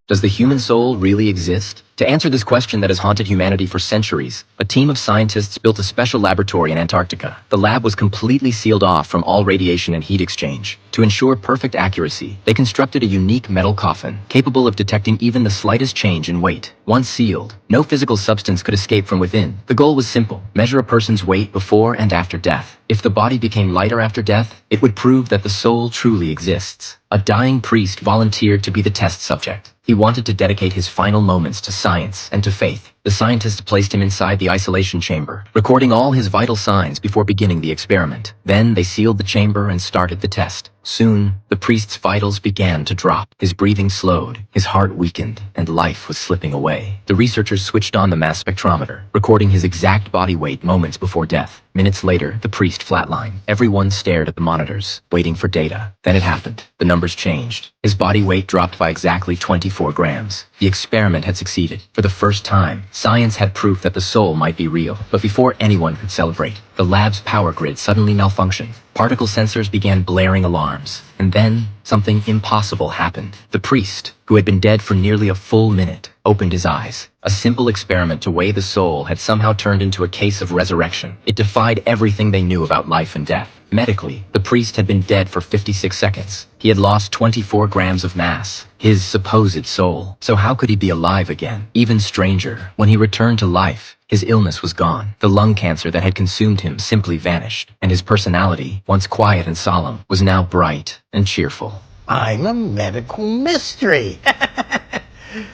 Does the human soul really exist? To answer this question that has haunted humanity for centuries, a team of scientists built a special laboratory in Antarctica. The lab was completely sealed off from all radiation and heat exchange. To ensure perfect accuracy, they constructed a unique metal coffin, capable of detecting even the slightest change in weight. Once sealed, no physical substance could escape from within. The goal was simple: measure a person's weight before and after death. If the body became lighter after death, it would prove that the soul truly exists. A dying priest volunteered to be the test subject. He wanted to dedicate his final moments to science and to faith. The scientists placed him inside the isolation chamber, recording all his vital signs before beginning the experiment. Then they sealed the chamber and started the test. Soon, the priest's vitals began to drop. His breathing slowed, his heart weakened, and life was slipping away. The researchers switched on the mass spectrometer, recording his exact body weight moments before death. Minutes later, the priest flatlined. Everyone stared at the monitors, waiting for data. Then it happened. The numbers changed. His body weight dropped by exactly 24 grams. The experiment had succeeded. For the first time, science had proof that the soul might be real. But before anyone could celebrate, the lab's power grid suddenly malfunctioned. Particle sensors began blaring alarms. And then, something impossible happened. The priest, who had been dead for nearly a full minute, opened his eyes. A simple experiment to weigh the soul had somehow turned into a case of resurrection. It defied everything they knew about life and death. Medically, the priest had been dead for 56 seconds. He had lost 24 grams of mass, his supposed soul. So how could he be alive again? Even stranger, when he returned to life, his illness was gone. The lung cancer that had consumed him simply vanished, and his personality, once quiet and solemn, was now bright and cheerful. I'm a medical mystery.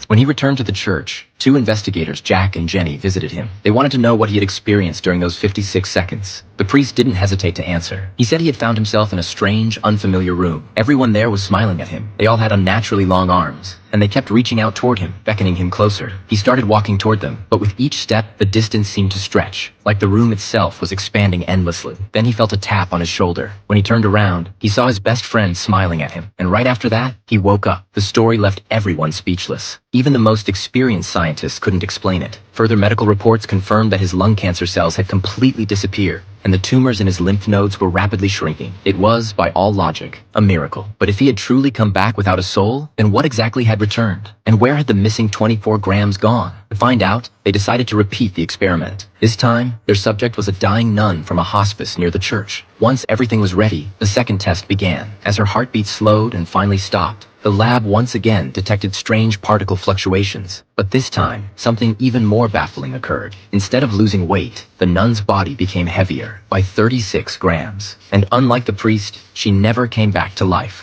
When he returned to the church, two investigators, Jack and Jenny, visited him. They wanted to know what he had experienced during those 56 seconds. The priest didn't hesitate to answer. He said he had found himself in a strange, unfamiliar room. Everyone there was smiling at him. They all had unnaturally long arms, and they kept reaching out toward him, beckoning him closer. He started walking toward them, but with each step, the distance seemed to stretch, like the room itself was expanding endlessly. Then he felt a tap on his shoulder. When he turned around, he saw his best friend smiling at him. And right after that, he woke up. The story left everyone speechless. Even the most experienced scientists couldn't explain it. Further medical reports confirmed that his lung cancer cells had completely disappeared, and the tumors in his lymph nodes were rapidly shrinking. It was, by all logic, a miracle. But if he had truly come back without a soul, then what exactly had returned? And where had the missing 24 grams gone? To find out, they decided to repeat the experiment. This time, their subject was a dying nun from a hospice near the church. Once everything was ready, the second test began. As her heartbeat slowed and finally stopped, the lab once again detected strange particle fluctuations. But this time, something even more baffling occurred. Instead of losing weight, the nun's body became heavier by 36 grams. And unlike the priest, she never came back to life.